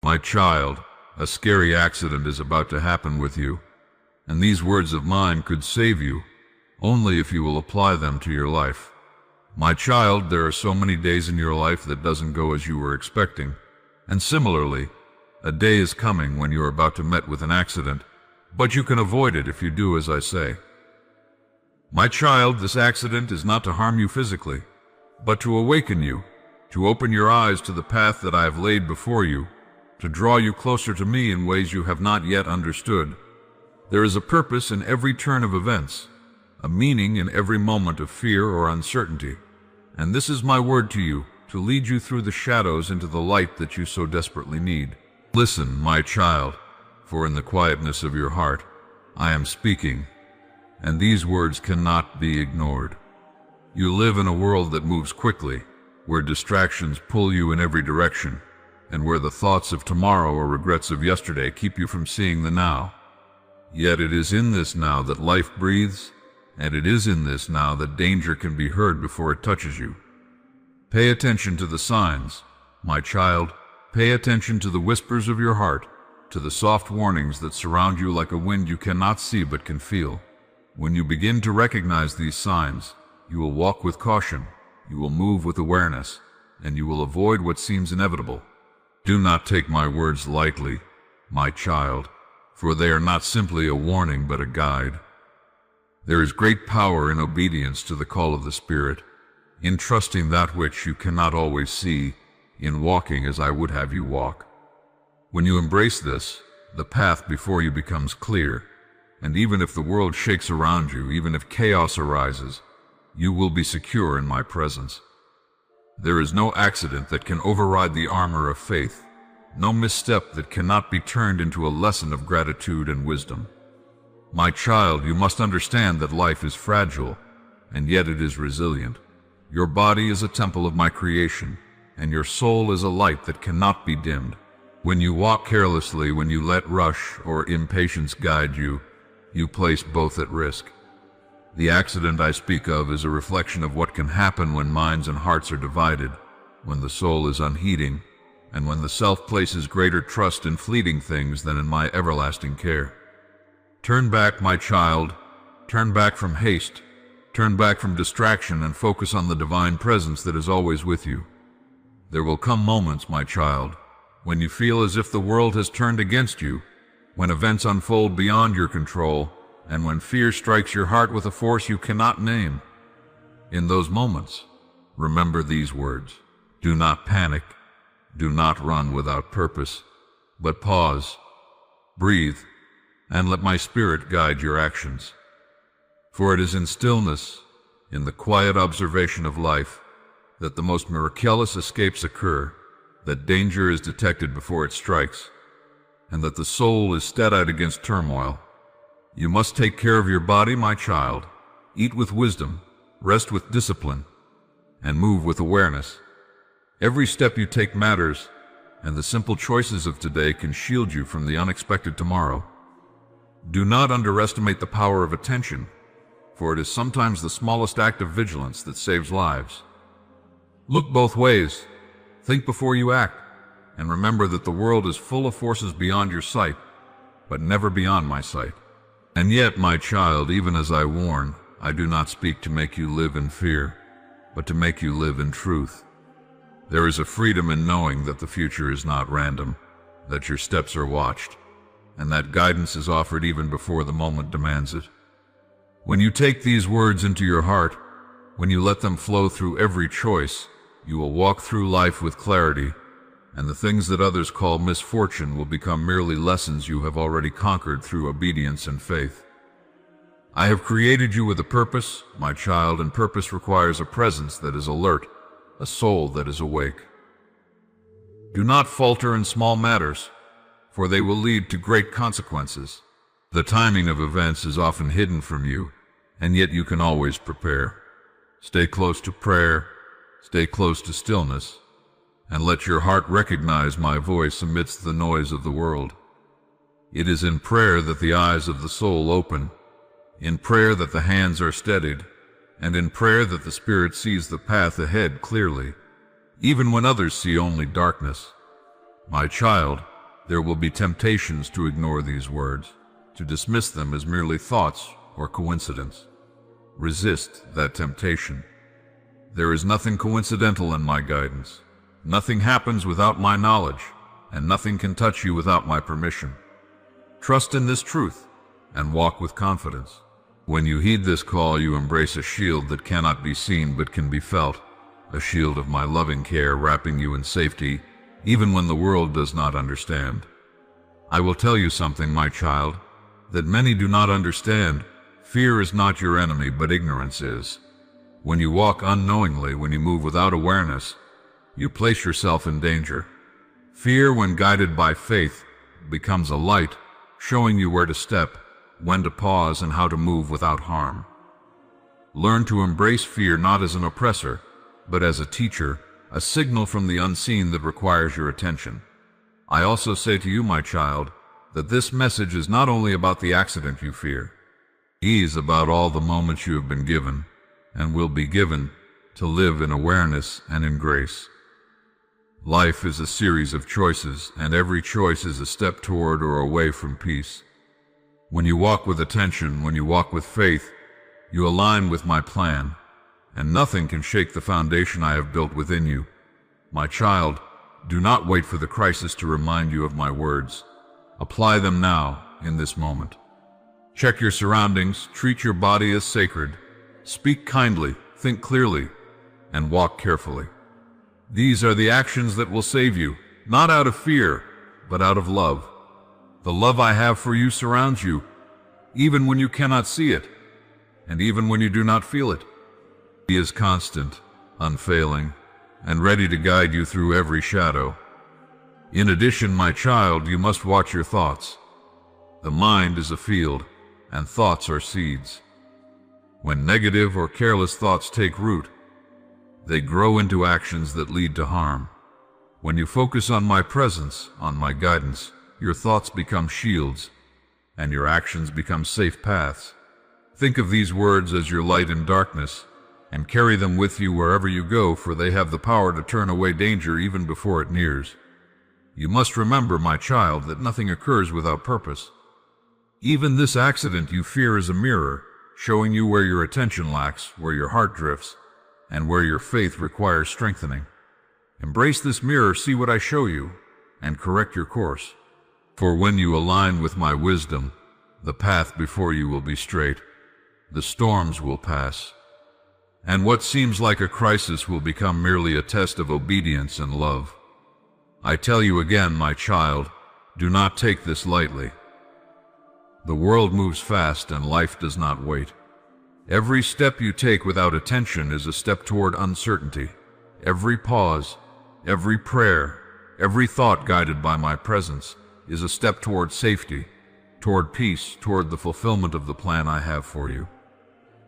My child, a scary accident is about to happen with you, and these words of mine could save you, only if you will apply them to your life. My child, there are so many days in your life that doesn't go as you were expecting, and similarly, a day is coming when you are about to meet with an accident, but you can avoid it if you do as I say. My child, this accident is not to harm you physically, but to awaken you, to open your eyes to the path that I have laid before you, to draw you closer to me in ways you have not yet understood. There is a purpose in every turn of events, a meaning in every moment of fear or uncertainty, and this is my word to you, to lead you through the shadows into the light that you so desperately need. Listen, my child, for in the quietness of your heart I am speaking, and these words cannot be ignored. You live in a world that moves quickly, where distractions pull you in every direction, and where the thoughts of tomorrow or regrets of yesterday keep you from seeing the now. Yet it is in this now that life breathes, and it is in this now that danger can be heard before it touches you. Pay attention to the signs, my child. Pay attention to the whispers of your heart, to the soft warnings that surround you like a wind you cannot see but can feel. When you begin to recognize these signs, you will walk with caution, you will move with awareness, and you will avoid what seems inevitable. Do not take my words lightly, my child, for they are not simply a warning but a guide. There is great power in obedience to the call of the Spirit, in trusting that which you cannot always see, in walking as I would have you walk. When you embrace this, the path before you becomes clear, and even if the world shakes around you, even if chaos arises, you will be secure in my presence. There is no accident that can override the armor of faith, no misstep that cannot be turned into a lesson of gratitude and wisdom. My child, you must understand that life is fragile, and yet it is resilient. Your body is a temple of my creation, and your soul is a light that cannot be dimmed. When you walk carelessly, when you let rush or impatience guide you, you place both at risk. The accident I speak of is a reflection of what can happen when minds and hearts are divided, when the soul is unheeding, and when the self places greater trust in fleeting things than in my everlasting care. Turn back, my child. Turn back from haste. Turn back from distraction and focus on the divine presence that is always with you. There will come moments, my child, when you feel as if the world has turned against you, when events unfold beyond your control, and when fear strikes your heart with a force you cannot name. In those moments, remember these words. Do not panic. Do not run without purpose, but pause, breathe, and let my Spirit guide your actions. For it is in stillness, in the quiet observation of life, that the most miraculous escapes occur, that danger is detected before it strikes, and that the soul is steadied against turmoil. You must take care of your body, my child. Eat with wisdom, rest with discipline, and move with awareness. Every step you take matters, and the simple choices of today can shield you from the unexpected tomorrow. Do not underestimate the power of attention, for it is sometimes the smallest act of vigilance that saves lives. Look both ways, think before you act, and remember that the world is full of forces beyond your sight, but never beyond my sight. And yet, my child, even as I warn, I do not speak to make you live in fear, but to make you live in truth. There is a freedom in knowing that the future is not random, that your steps are watched, and that guidance is offered even before the moment demands it. When you take these words into your heart, when you let them flow through every choice, you will walk through life with clarity, and the things that others call misfortune will become merely lessons you have already conquered through obedience and faith. I have created you with a purpose, my child, and purpose requires a presence that is alert, a soul that is awake. Do not falter in small matters, for they will lead to great consequences. The timing of events is often hidden from you, and yet you can always prepare. Stay close to prayer, stay close to stillness, and let your heart recognize my voice amidst the noise of the world. It is in prayer that the eyes of the soul open, in prayer that the hands are steadied, and in prayer that the Spirit sees the path ahead clearly, even when others see only darkness. My child, There will be temptations to ignore these words, to dismiss them as merely thoughts or coincidence. Resist that temptation. There is nothing coincidental in my guidance. Nothing happens without my knowledge, and nothing can touch you without my permission. Trust in this truth, and walk with confidence. When you heed this call, you embrace a shield that cannot be seen but can be felt, a shield of my loving care wrapping you in safety, even when the world does not understand. I will tell you something, my child, that many do not understand. Fear is not your enemy, but ignorance is. When you walk unknowingly, when you move without awareness, you place yourself in danger. Fear, when guided by faith, becomes a light, showing you where to step, when to pause, and how to move without harm. Learn to embrace fear not as an oppressor, but as a teacher, a signal from the unseen that requires your attention. I also say to you, my child, that this message is not only about the accident you fear. It is about all the moments you have been given, and will be given, to live in awareness and in grace. Life is a series of choices, and every choice is a step toward or away from peace. When you walk with attention, when you walk with faith, you align with my plan, and nothing can shake the foundation I have built within you. My child, do not wait for the crisis to remind you of my words. Apply them now, in this moment. Check your surroundings, treat your body as sacred, speak kindly, think clearly, and walk carefully. These are the actions that will save you, not out of fear, but out of love. The love I have for you surrounds you, even when you cannot see it, and even when you do not feel it. He is constant, unfailing, and ready to guide you through every shadow. In addition, my child, you must watch your thoughts. The mind is a field, and thoughts are seeds. When negative or careless thoughts take root, they grow into actions that lead to harm. When you focus on my presence, on my guidance, your thoughts become shields, and your actions become safe paths. Think of these words as your light in darkness, and carry them with you wherever you go, for they have the power to turn away danger even before it nears. You must remember, my child, that nothing occurs without purpose. Even this accident you fear is a mirror, showing you where your attention lacks, where your heart drifts, and where your faith requires strengthening. Embrace this mirror, see what I show you, and correct your course. For when you align with my wisdom, the path before you will be straight, the storms will pass, and what seems like a crisis will become merely a test of obedience and love. I tell you again, my child, do not take this lightly. The world moves fast and life does not wait. Every step you take without attention is a step toward uncertainty. Every pause, every prayer, every thought guided by my presence is a step toward safety, toward peace, toward the fulfillment of the plan I have for you.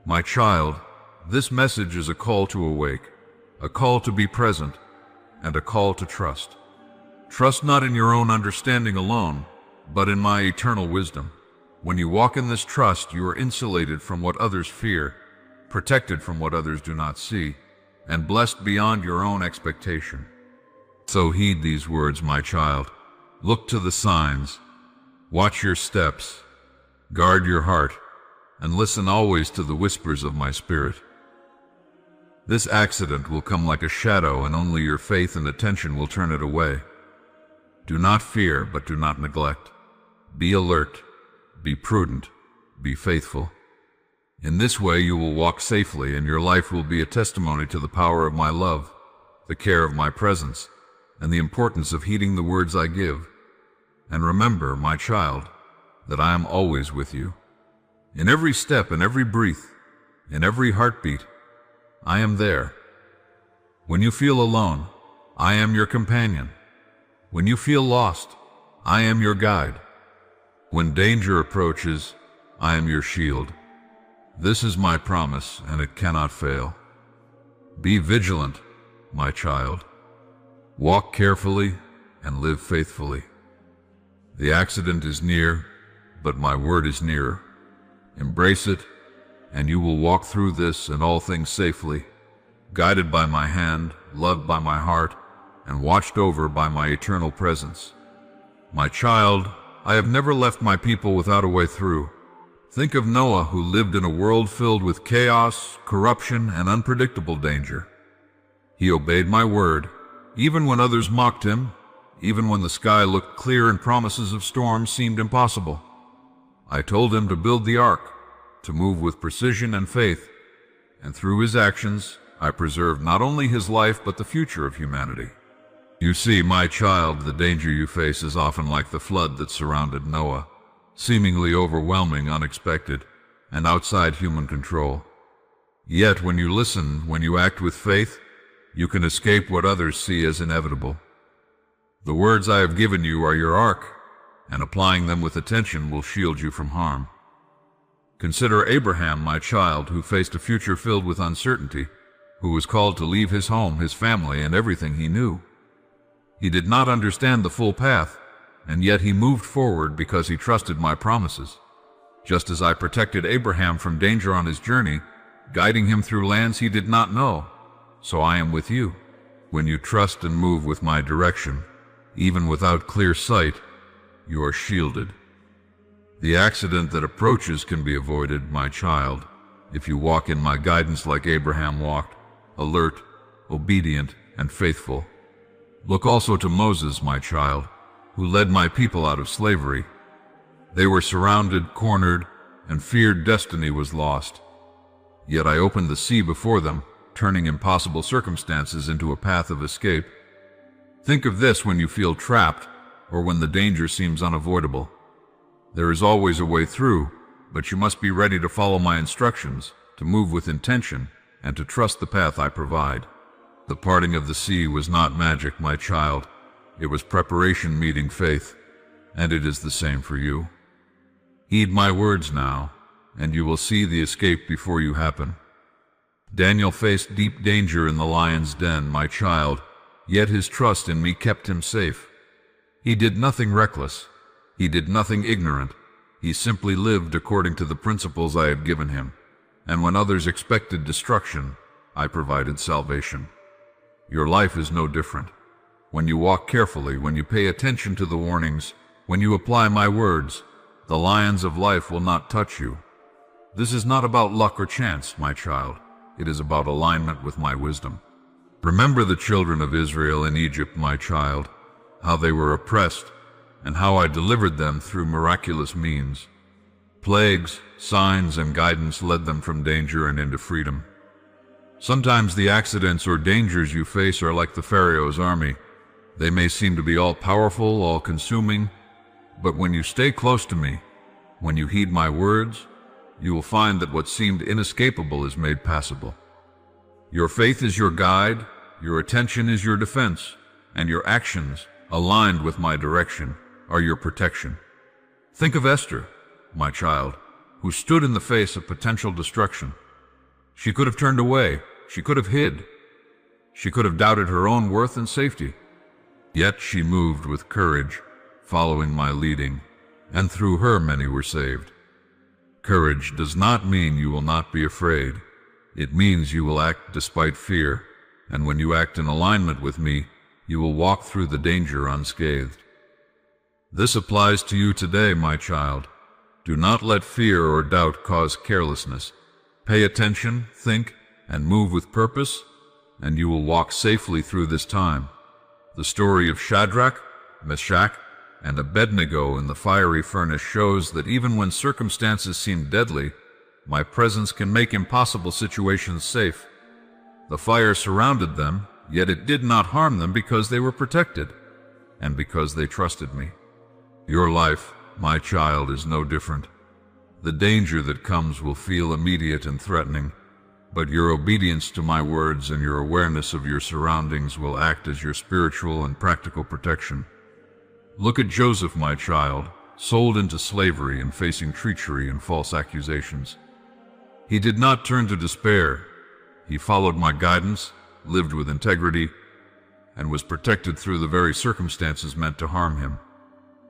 My child, this message is a call to awake, a call to be present, and a call to trust. Trust not in your own understanding alone, but in my eternal wisdom. When you walk in this trust, you are insulated from what others fear, protected from what others do not see, and blessed beyond your own expectation. So heed these words, my child. Look to the signs, watch your steps, guard your heart, and listen always to the whispers of my spirit. This accident will come like a shadow, and only your faith and attention will turn it away. Do not fear, but do not neglect. Be alert, be prudent, be faithful. In this way you will walk safely, and your life will be a testimony to the power of my love, the care of my presence, and the importance of heeding the words I give. And remember, my child, that I am always with you. In every step, in every breath, in every heartbeat, I am there. When you feel alone, I am your companion. When you feel lost, I am your guide. When danger approaches, I am your shield. This is my promise, and it cannot fail. Be vigilant, my child. Walk carefully and live faithfully. The accident is near, but my word is nearer. Embrace it, and you will walk through this and all things safely, guided by my hand, loved by my heart, and watched over by my eternal presence. My child, I have never left my people without a way through. Think of Noah, who lived in a world filled with chaos, corruption, and unpredictable danger. He obeyed my word, even when others mocked him, even when the sky looked clear and promises of storms seemed impossible. I told him to build the ark, to move with precision and faith, and through his actions, I preserved not only his life but the future of humanity. You see, my child, the danger you face is often like the flood that surrounded Noah, seemingly overwhelming, unexpected, and outside human control. Yet when you listen, when you act with faith, you can escape what others see as inevitable. The words I have given you are your ark, and applying them with attention will shield you from harm. Consider Abraham, my child, who faced a future filled with uncertainty, who was called to leave his home, his family, and everything he knew. He did not understand the full path, and yet he moved forward because he trusted my promises. Just as I protected Abraham from danger on his journey, guiding him through lands he did not know, so I am with you. When you trust and move with my direction, even without clear sight, you are shielded. The accident that approaches can be avoided, my child, if you walk in my guidance like Abraham walked, alert, obedient, and faithful. Look also to Moses, my child, who led my people out of slavery. They were surrounded, cornered, and feared destiny was lost. Yet I opened the sea before them, turning impossible circumstances into a path of escape. Think of this when you feel trapped or when the danger seems unavoidable. There is always a way through, but you must be ready to follow my instructions, to move with intention, and to trust the path I provide. The parting of the sea was not magic, my child. It was preparation meeting faith, and it is the same for you. Heed my words now, and you will see the escape before you happen. Daniel faced deep danger in the lion's den, my child, yet his trust in me kept him safe. He did nothing reckless. He did nothing ignorant. He simply lived according to the principles I had given him, and when others expected destruction, I provided salvation. Your life is no different. When you walk carefully, when you pay attention to the warnings, when you apply my words, the lions of life will not touch you. This is not about luck or chance, my child. It is about alignment with my wisdom. Remember the children of Israel in Egypt, my child, how they were oppressed, and how I delivered them through miraculous means. Plagues, signs, and guidance led them from danger and into freedom. Sometimes the accidents or dangers you face are like the Pharaoh's army. They may seem to be all-powerful, all-consuming, but when you stay close to me, when you heed my words, you will find that what seemed inescapable is made passable. Your faith is your guide, your attention is your defense, and your actions, aligned with my direction, are your protection. Think of Esther, my child, who stood in the face of potential destruction. She could have turned away. She could have hid. She could have doubted her own worth and safety. Yet she moved with courage, following my leading, and through her many were saved. Courage does not mean you will not be afraid. It means you will act despite fear, and when you act in alignment with me, you will walk through the danger unscathed. This applies to you today, my child. Do not let fear or doubt cause carelessness. Pay attention, think, and move with purpose, and you will walk safely through this time. The story of Shadrach, Meshach, and Abednego in the fiery furnace shows that even when circumstances seem deadly, my presence can make impossible situations safe. The fire surrounded them, yet it did not harm them because they were protected, and because they trusted me. Your life, my child, is no different. The danger that comes will feel immediate and threatening, but your obedience to my words and your awareness of your surroundings will act as your spiritual and practical protection. Look at Joseph, my child, sold into slavery and facing treachery and false accusations. He did not turn to despair. He followed my guidance, lived with integrity, and was protected through the very circumstances meant to harm him.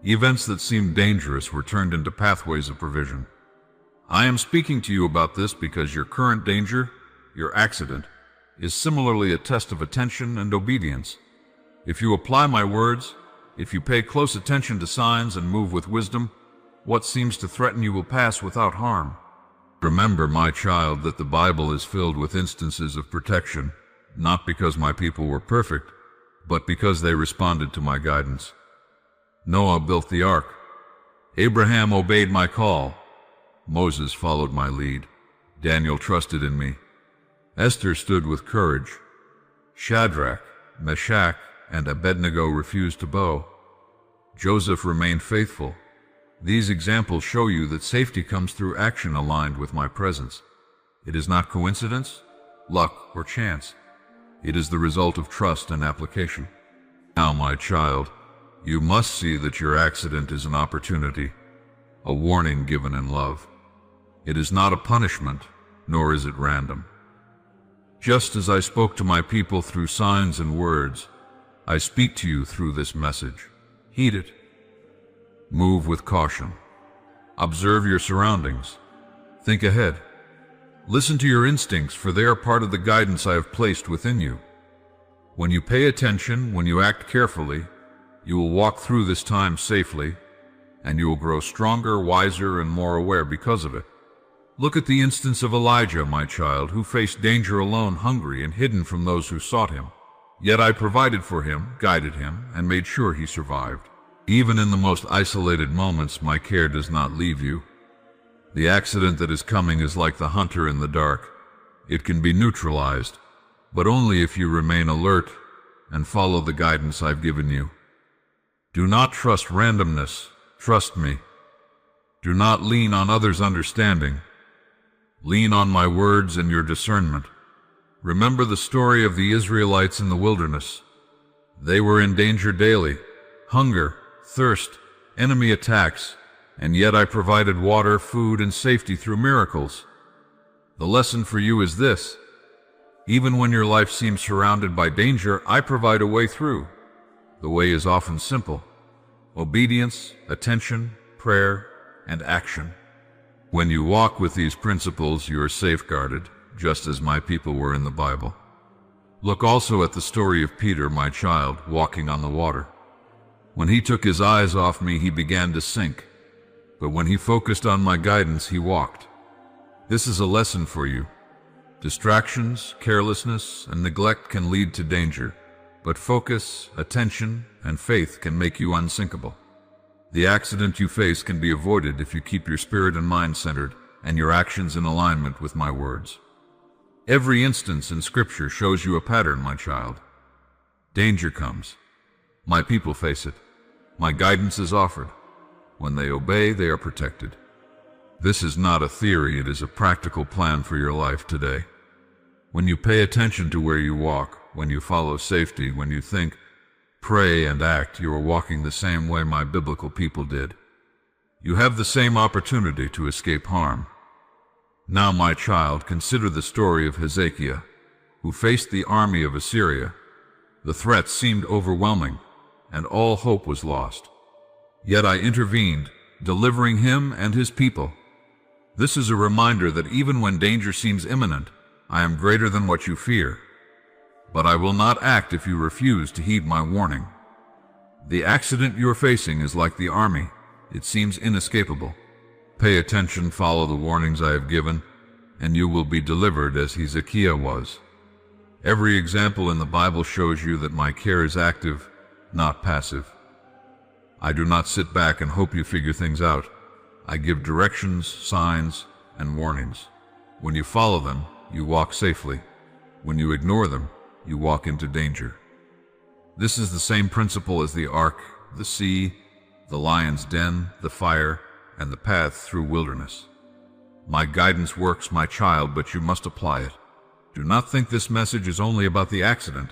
Events that seemed dangerous were turned into pathways of provision. I am speaking to you about this because your current danger, your accident, is similarly a test of attention and obedience. If you apply my words, If you pay close attention to signs and move with wisdom, what seems to threaten you will pass without harm. Remember, my child, that the Bible is filled with instances of protection, not because my people were perfect, but because they responded to my guidance. Noah built the ark. Abraham obeyed my call. Moses followed my lead. Daniel trusted in me. Esther stood with courage. Shadrach, Meshach, and Abednego refused to bow. Joseph remained faithful. These examples show you that safety comes through action aligned with my presence. It is not coincidence, luck, or chance. It is the result of trust and application. Now, my child, you must see that your accident is an opportunity, a warning given in love. It is not a punishment, nor is it random. Just as I spoke to my people through signs and words, I speak to you through this message. Heed it. Move with caution. Observe your surroundings. Think ahead. Listen to your instincts, for they are part of the guidance I have placed within you. When you pay attention, when you act carefully, you will walk through this time safely, and you will grow stronger, wiser, and more aware because of it. Look at the instance of Elijah, my child, who faced danger alone, hungry, and hidden from those who sought him. Yet I provided for him, guided him, and made sure he survived. Even in the most isolated moments, my care does not leave you. The accident that is coming is like the hunter in the dark. It can be neutralized, but only if you remain alert and follow the guidance I've given you. Do not trust randomness. Trust me. Do not lean on others' understanding. Lean on my words and your discernment. Remember the story of the Israelites in the wilderness. They were in danger daily, hunger, thirst, enemy attacks, and yet I provided water, food, and safety through miracles. The lesson for you is this: even when your life seems surrounded by danger, I provide a way through. The way is often simple: obedience, attention, prayer, and action. When you walk with these principles, you are safeguarded, just as my people were in the Bible. Look also at the story of Peter, my child, walking on the water. When he took his eyes off me, he began to sink. But when he focused on my guidance, he walked. This is a lesson for you. Distractions, carelessness, and neglect can lead to danger, but focus, attention, and faith can make you unsinkable. The accident you face can be avoided if you keep your spirit and mind centered and your actions in alignment with my words. Every instance in Scripture shows you a pattern, my child. Danger comes. My people face it. My guidance is offered. When they obey, they are protected. This is not a theory, it is a practical plan for your life today. When you pay attention to where you walk, when you follow safety, when you think, pray, and act, you are walking the same way my biblical people did. You have the same opportunity to escape harm. Now, my child, consider the story of Hezekiah, who faced the army of Assyria. The threat seemed overwhelming, and all hope was lost. Yet I intervened, delivering him and his people. This is a reminder that even when danger seems imminent, I am greater than what you fear. But I will not act if you refuse to heed my warning. The accident you are facing is like the army. It seems inescapable. Pay attention, follow the warnings I have given, and you will be delivered as Hezekiah was. Every example in the Bible shows you that my care is active, not passive. I do not sit back and hope you figure things out. I give directions, signs, and warnings. When you follow them, you walk safely. When you ignore them, you walk into danger. This is the same principle as the ark, the sea, the lion's den, the fire, and the path through wilderness. My guidance works, my child, but you must apply it. Do not think this message is only about the accident.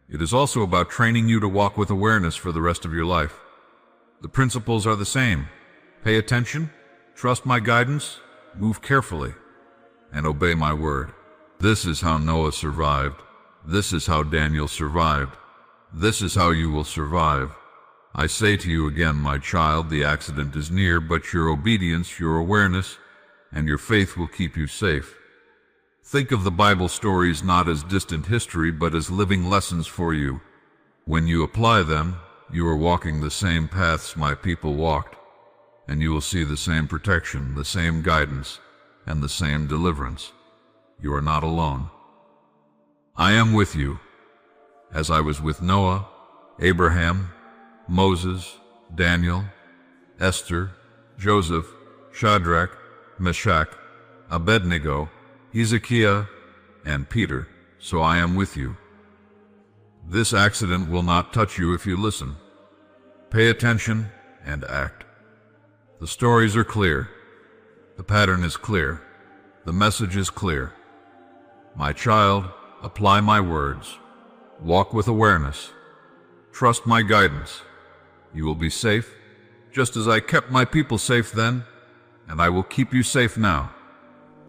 It is also about training you to walk with awareness for the rest of your life. The principles are the same. Pay attention, trust my guidance, move carefully, and obey my word. This is how Noah survived. This is how Daniel survived. This is how you will survive. I say to you again, my child, the accident is near, but your obedience, your awareness, and your faith will keep you safe. Think of the Bible stories not as distant history, but as living lessons for you. When you apply them, You are walking the same paths my people walked, and you will see the same protection, the same guidance, and the same deliverance. You are not alone. I am with you, as I was with Noah, Abraham, Moses, Daniel, Esther, Joseph, Shadrach, Meshach, Abednego, Hezekiah, and Peter, so I am with you. This accident will not touch you if you listen. Pay attention and act. The stories are clear. The pattern is clear. The message is clear. My child, apply my words. Walk with awareness. Trust my guidance. You will be safe, just as I kept my people safe then, and I will keep you safe now.